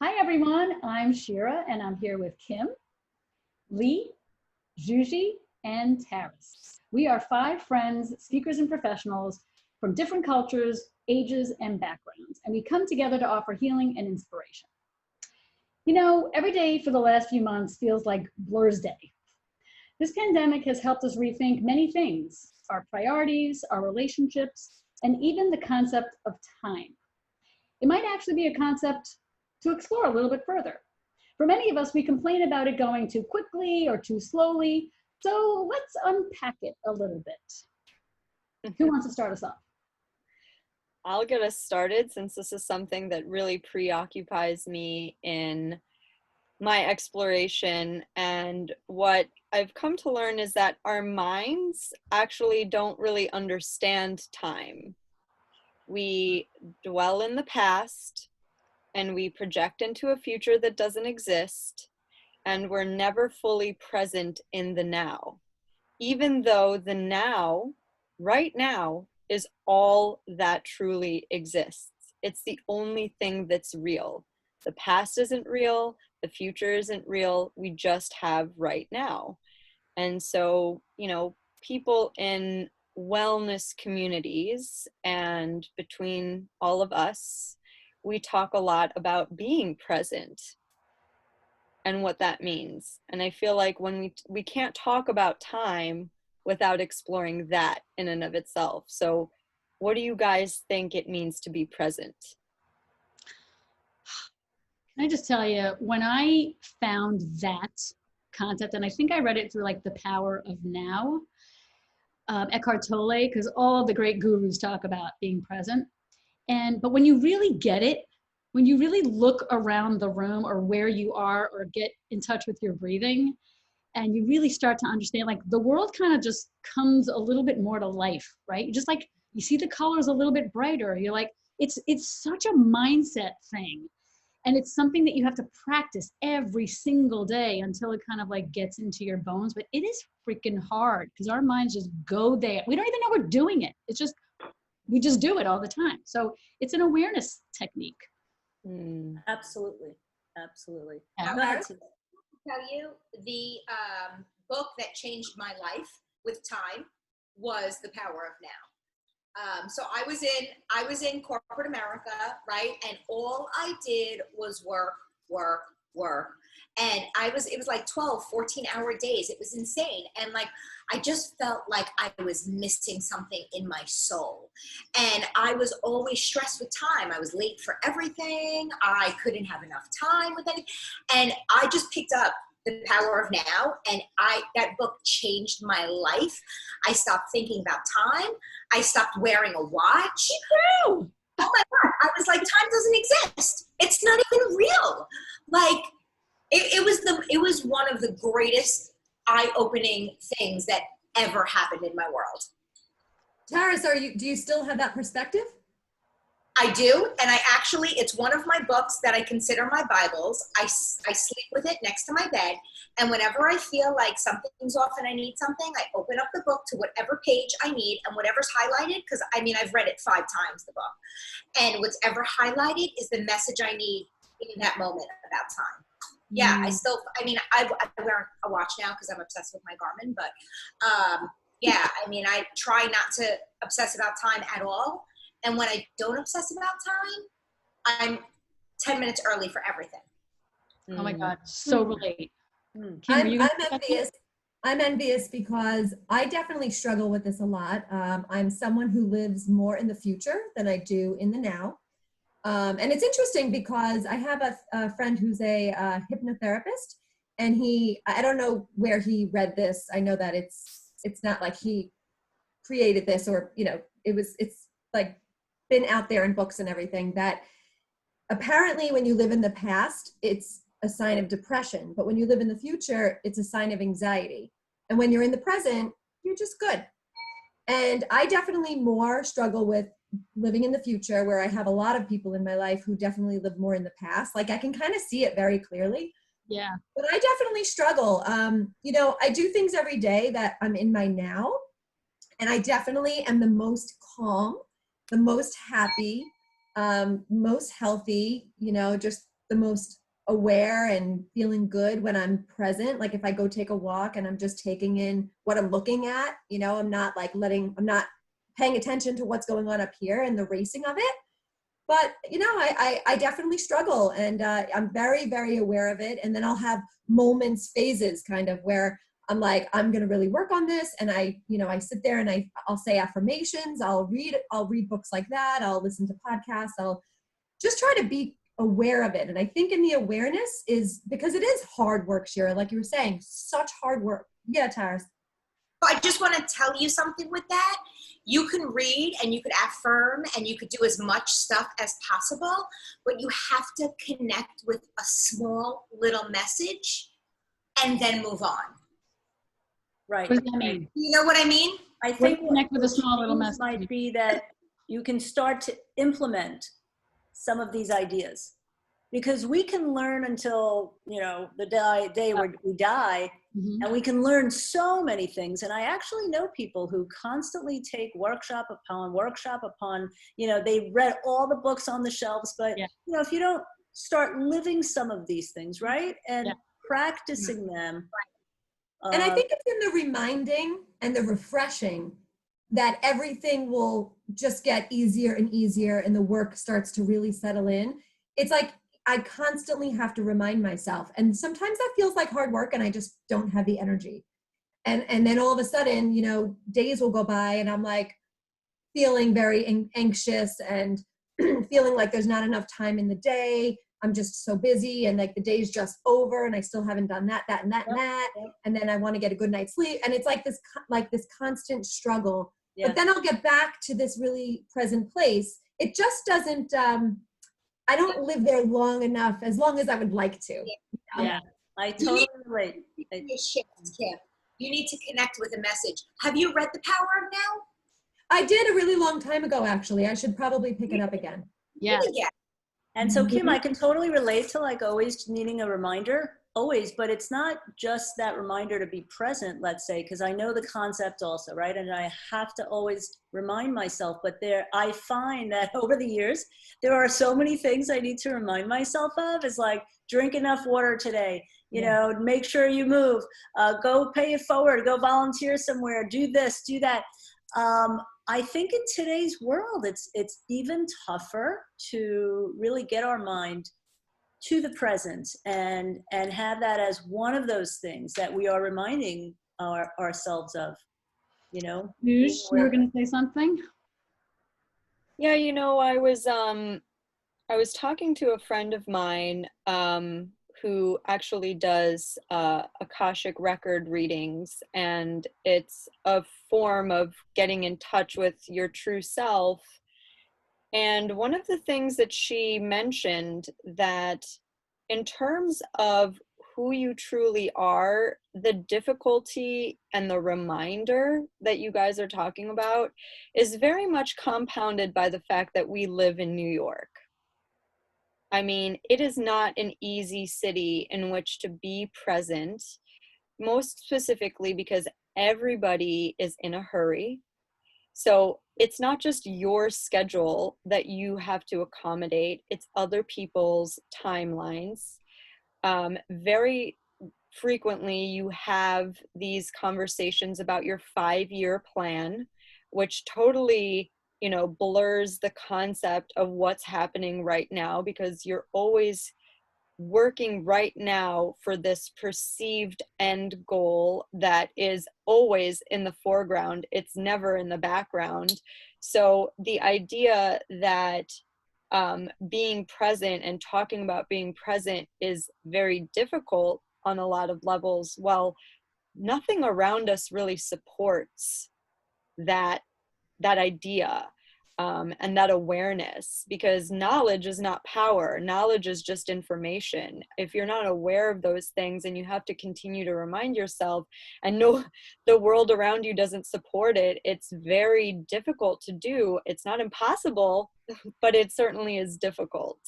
Hi everyone, I'm Shira and I'm here with Kim, Lee, Juji, and Taris. We are five friends, speakers and professionals from different cultures, ages, and backgrounds, and we come together to offer healing and inspiration. You know, every day for the last few months feels like Blursday. This pandemic has helped us rethink many things, our priorities, our relationships, and even the concept of time. It might actually be a concept to explore a little bit further. For many of us, we complain about it going too quickly or too slowly. So let's unpack it a little bit. Who wants to start us off? I'll get us started since this is something that really preoccupies me in my exploration. And what I've come to learn is that our minds actually don't really understand time. We dwell in the past and we project into a future that doesn't exist, and we're never fully present in the now, even though the now, right now, is all that truly exists. It's the only thing that's real. The past isn't real, the future isn't real, we just have right now. And so, people in wellness communities and between all of us, we talk a lot about being present and what that means. And I feel like when we can't talk about time without exploring that in and of itself. So what do you guys think it means to be present? Can I just tell you, when I found that concept, and I think I read it through like The Power of Now, Eckhart Tolle, because all the great gurus talk about being present. But when you really get it, when you really look around the room or where you are or get in touch with your breathing, and you really start to understand, like the world kind of just comes a little bit more to life, right? Just like you see the colors a little bit brighter. You're like, it's such a mindset thing. And it's something that you have to practice every single day until it kind of like gets into your bones. But it is freaking hard because our minds just go there. We don't even know we're doing it. It's just, we just do it all the time. So it's an awareness technique. Absolutely. Absolutely. Yeah. Go ahead. Tell you the book that changed my life with time was The Power of Now. So I was in corporate America, right? And all I did was work. And it was like 12, 14-hour days. It was insane. And like, I just felt like I was missing something in my soul. And I was always stressed with time. I was late for everything. I couldn't have enough time with anything. And I just picked up The Power of Now, and that book changed my life. I stopped thinking about time. I stopped wearing a watch. True. Oh my God. I was like, time doesn't exist. It's not even real. Like, it was one of the greatest eye-opening things that ever happened in my world. Taris, do you still have that perspective? I do, and it's one of my books that I consider my Bibles. I sleep with it next to my bed, and whenever I feel like something's off and I need something, I open up the book to whatever page I need, and whatever's highlighted, because I've read it 5 times, the book, and what's ever highlighted is the message I need in that moment about time. Yeah, I wear a watch now because I'm obsessed with my Garmin, but yeah, I try not to obsess about time at all. And when I don't obsess about time, I'm 10 minutes early for everything. Oh my God, so relate. Kim, I'm envious. I'm envious because I definitely struggle with this a lot. I'm someone who lives more in the future than I do in the now. And it's interesting because I have a friend who's a hypnotherapist, and I don't know where he read this. I know that it's not like he created this, or, it's like been out there in books and everything, that apparently when you live in the past, it's a sign of depression. But when you live in the future, it's a sign of anxiety. And when you're in the present, you're just good. And I definitely more struggle with living in the future, where I have a lot of people in my life who definitely live more in the past. Like, I can kind of see it very clearly. Yeah. But I definitely struggle. I do things every day that I'm in my now. And I definitely am the most calm, the most happy, most healthy, just the most aware and feeling good when I'm present. Like if I go take a walk and I'm just taking in what I'm looking at, you know, I'm not paying attention to what's going on up here and the racing of it. But, you know, I definitely struggle, and I'm very, very aware of it. And then I'll have moments, phases kind of where I'm like, I'm going to really work on this. And I sit there and I'll say affirmations. I'll read books like that. I'll listen to podcasts. I'll just try to be aware of it. And I think in the awareness is because it is hard work, Shira, like you were saying, such hard work. Yeah, Taras. I just want to tell you something with that. You can read and you could affirm and you could do as much stuff as possible, but you have to connect with a small little message and then move on. Right. What does that mean? You know what I mean? I think Connect with a what small little means message. might be that you can start to implement some of these ideas, because we can learn until, you know, the day where we die, and we can learn so many things. And I actually know people who constantly take workshop upon, you know, they read all the books on the shelves, but you know, if you don't start living some of these things, right, and practicing them. And I think it's in the reminding and the refreshing that everything will just get easier and easier and the work starts to really settle in. It's like I constantly have to remind myself. And sometimes that feels like hard work and I just don't have the energy. And then all of a sudden, you know, days will go by and I'm like feeling very anxious and feeling like there's not enough time in the day. I'm just so busy and like the day's just over and I still haven't done that. And then I want to get a good night's sleep. And it's like this constant struggle. Yeah. But then I'll get back to this really present place. It just doesn't, I don't live there long enough, as long as I would like to. Yeah, I totally relate. You need to connect with a message. Have you read The Power of Now? I did a really long time ago, actually. I should probably pick it up again. Yeah. And so, Kim, I can totally relate to like always needing a reminder, always, but it's not just that reminder to be present, let's say, because I know the concept also, right? And I have to always remind myself, but I find that over the years, there are so many things I need to remind myself of. It's like, drink enough water today, you know, make sure you move, go pay it forward, go volunteer somewhere, do this, do that. I think in today's world, it's even tougher to really get our mind to the present and have that as one of those things that we are reminding ourselves of, you know. You were going to say something? Yeah, you know, I was talking to a friend of mine who actually does Akashic record readings, and it's a form of getting in touch with your true self. And one of the things that she mentioned, that in terms of who you truly are, the difficulty and the reminder that you guys are talking about is very much compounded by the fact that we live in New York. I mean, it is not an easy city in which to be present, most specifically because everybody is in a hurry. So it's not just your schedule that you have to accommodate, it's other people's timelines. Very frequently you have these conversations about your 5-year plan, which totally, you know, blurs the concept of what's happening right now, because you're always working right now for this perceived end goal that is always in the foreground. It's never in the background. So the idea that being present and talking about being present is very difficult on a lot of levels, well, nothing around us really supports that idea. And that awareness, because knowledge is not power. Knowledge is just information. If you're not aware of those things and you have to continue to remind yourself and know the world around you doesn't support it, it's very difficult to do. It's not impossible, but it certainly is difficult.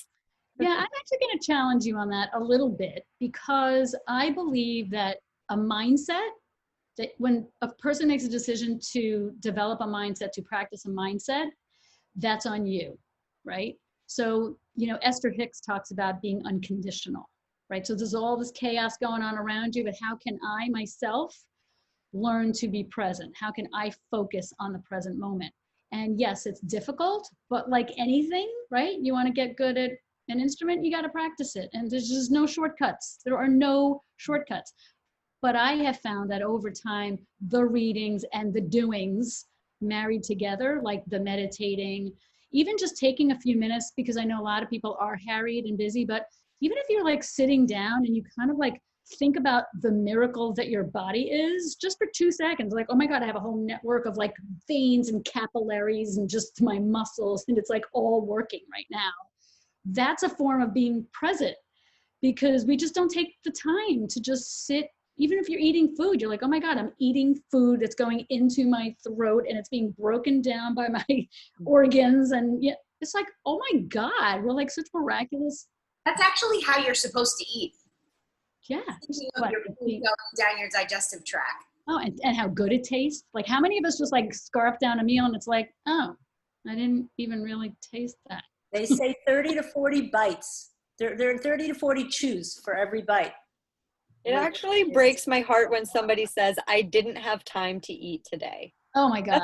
Yeah, I'm actually going to challenge you on that a little bit, because I believe that a mindset, that when a person makes a decision to develop a mindset, to practice a mindset, that's on you, right? So Esther Hicks talks about being unconditional, right? So there's all this chaos going on around you, but how can I myself learn to be present? How can I focus on the present moment? And yes, it's difficult, but like anything, right? You want to get good at an instrument, you got to practice it. And there's just no shortcuts. There are no shortcuts. But I have found that over time, the readings and the doings married together, like the meditating, even just taking a few minutes, because I know a lot of people are harried and busy, but even if you're like sitting down and you kind of like think about the miracle that your body is just for 2 seconds, like, oh my God, I have a whole network of like veins and capillaries and just my muscles, and it's like all working right now. That's a form of being present, because we just don't take the time to just sit. Even if you're eating food, you're like, oh my God, I'm eating food that's going into my throat and it's being broken down by my organs. And yeah, it's like, oh my God, we're like such miraculous. That's actually how you're supposed to eat. Yeah. Thinking of your food going down your digestive tract. Oh, and how good it tastes. Like how many of us just like scarf down a meal and it's like, oh, I didn't even really taste that. They say 30 to 40 bites. There are 30 to 40 chews for every bite. It actually breaks my heart when somebody says, I didn't have time to eat today. Oh my God.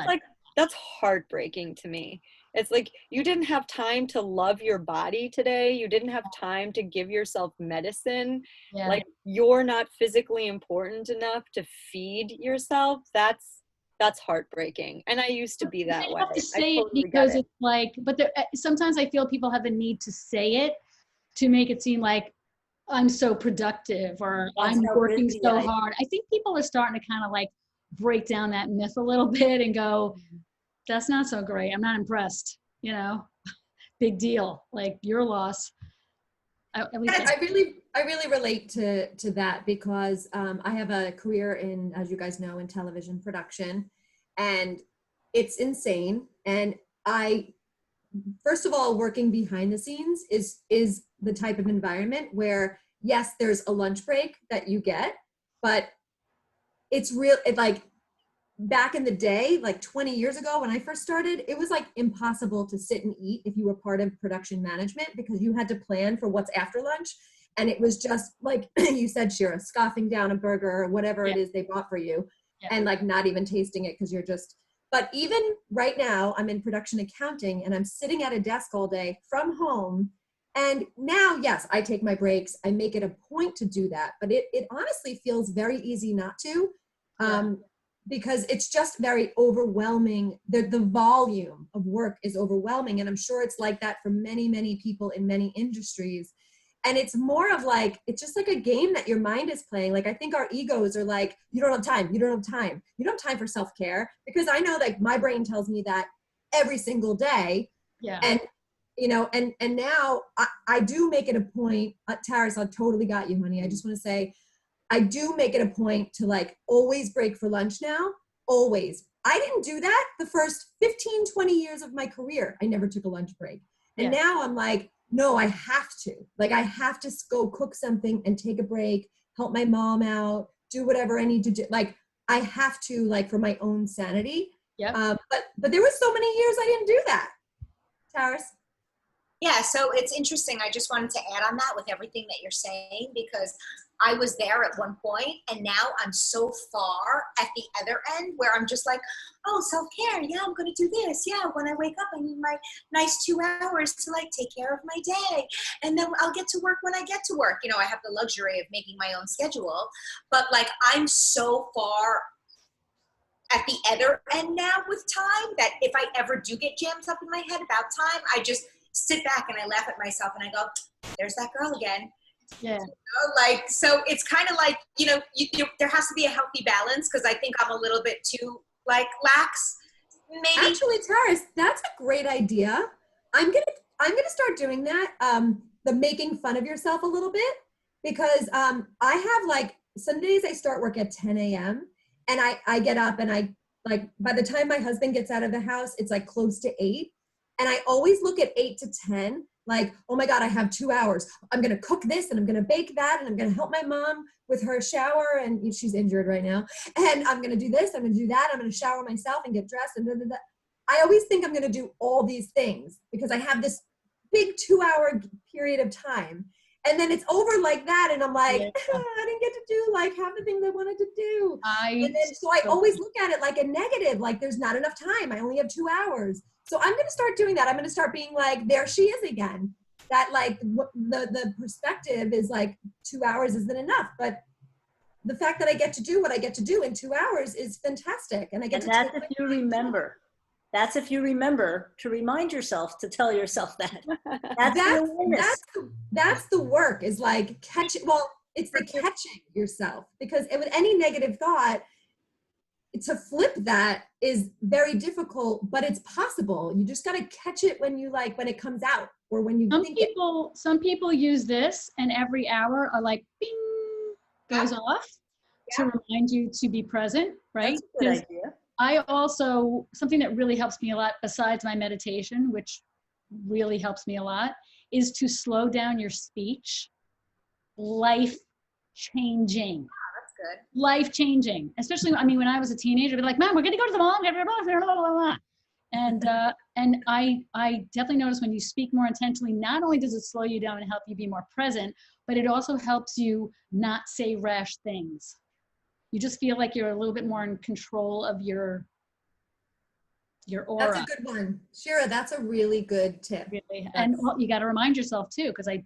That's heartbreaking to me. It's like, you didn't have time to love your body today. You didn't have time to give yourself medicine. Yeah. Like, you're not physically important enough to feed yourself. That's heartbreaking. And I used to be that way. I have to say it because it's like, but sometimes I feel people have a need to say it to make it seem like I'm so productive or I'm working so hard. I think people are starting to kind of like break down that myth a little bit and go, that's not so great. I'm not impressed, big deal. Like your loss. I really relate to that because I have a career in, as you guys know, in television production, and it's insane. And first of all, working behind the scenes is the type of environment where, yes, there's a lunch break that you get, but it's real. Like back in the day, like 20 years ago when I first started, it was like impossible to sit and eat if you were part of production management because you had to plan for what's after lunch. And it was just like you said, Shira, scoffing down a burger or whatever it is they bought for you and like not even tasting it because you're just, but even right now I'm in production accounting and I'm sitting at a desk all day from home. And now, yes, I take my breaks. I make it a point to do that, but it honestly feels very easy not to. Because it's just very overwhelming. The volume of work is overwhelming. And I'm sure it's like that for many, many people in many industries. And it's more of like, it's just like a game that your mind is playing. Like, I think our egos are like, you don't have time. You don't have time. You don't have time for self-care. Because I know like my brain tells me that every single day. Yeah. And, and now I do make it a point, Taris, I totally got you, honey. I just want to say, I do make it a point to like always break for lunch now, always. I didn't do that the first 15, 20 years of my career. I never took a lunch break. And now I'm like, no, I have to. Like I have to go cook something and take a break, help my mom out, do whatever I need to do. Like I have to, like for my own sanity. Yeah. But there was so many years I didn't do that. Taris? Yeah, so it's interesting. I just wanted to add on that with everything that you're saying because I was there at one point and now I'm so far at the other end where I'm just like, oh, self-care. Yeah, I'm going to do this. Yeah, when I wake up, I need my nice 2 hours to like take care of my day. And then I'll get to work when I get to work. I have the luxury of making my own schedule. But like I'm so far at the other end now with time that if I ever do get jams up in my head about time, I just sit back and I laugh at myself and I go, there's that girl again. Yeah. So it's kind of like, there has to be a healthy balance because I think I'm a little bit too like lax. Maybe. Actually, Taris, that's a great idea. I'm gonna start doing that. The making fun of yourself a little bit because I have like some days I start work at 10 a.m. and I get up and I like by the time my husband gets out of the house, it's like close to 8. And I always look at 8 to 10, like, oh my God, I have 2 hours. I'm going to cook this and I'm going to bake that and I'm going to help my mom with her shower. And she's injured right now. And I'm going to do this. I'm going to do that. I'm going to shower myself and get dressed. And I always think I'm going to do all these things because I have this big 2-hour period of time. And then it's over like that. And I'm like, I didn't get to do like half the things I wanted to do. So I always look at it like a negative, like there's not enough time. I only have 2 hours. So I'm going to start doing that. I'm going to start being like, there she is again. That like the perspective is like 2 hours isn't enough. But the fact that I get to do what I get to do in 2 hours is fantastic. And I get to that's if you remember. That's if you remember to remind yourself to tell yourself that. That's the work, is like catching. Well, it's the catching yourself, because with any negative thought, to flip that is very difficult, but it's possible. You just got to catch it when it comes out, or when you think it. Some people use this, and every hour are like, bing, goes off to remind you to be present, right? That's a good idea. I also, something that really helps me a lot besides my meditation, which really helps me a lot, is to slow down your speech. Life-changing. That's good. Life-changing. Especially, I mean, when I was a teenager, I'd be like, Mom, we're going to go to the mall. And I definitely notice when you speak more intentionally, not only does it slow you down and help you be more present, but it also helps you not say rash things. You just feel like you're a little bit more in control of your aura. That's a good one. Shira, that's a really good tip. Really. And you got to remind yourself too, because I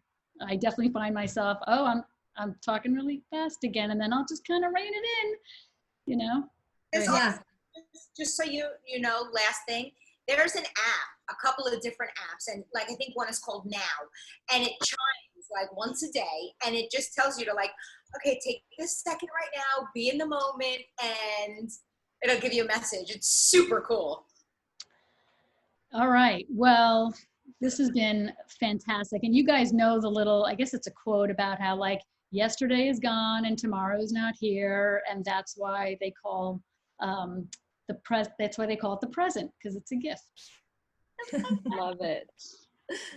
definitely find myself, I'm talking really fast again, and then I'll just kind of rein it in, you know? Just so you know, last thing, there's an app, a couple of different apps, and like I think one is called Now, and it chimes like once a day, and it just tells you to like, okay, take this second right now, be in the moment, and it'll give you a message. It's super cool. All right. Well, this has been fantastic. And you guys know the little, I guess it's a quote about how like yesterday is gone and tomorrow is not here. And that's why they call that's why they call it the present, because it's a gift. Love it.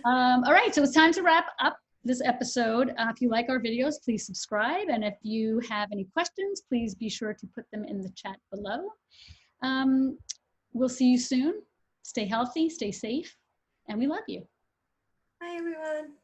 All right. So it's time to wrap up this episode. If you like our videos, please subscribe. And if you have any questions, please be sure to put them in the chat below. We'll see you soon. Stay healthy, stay safe, and we love you. Bye, everyone.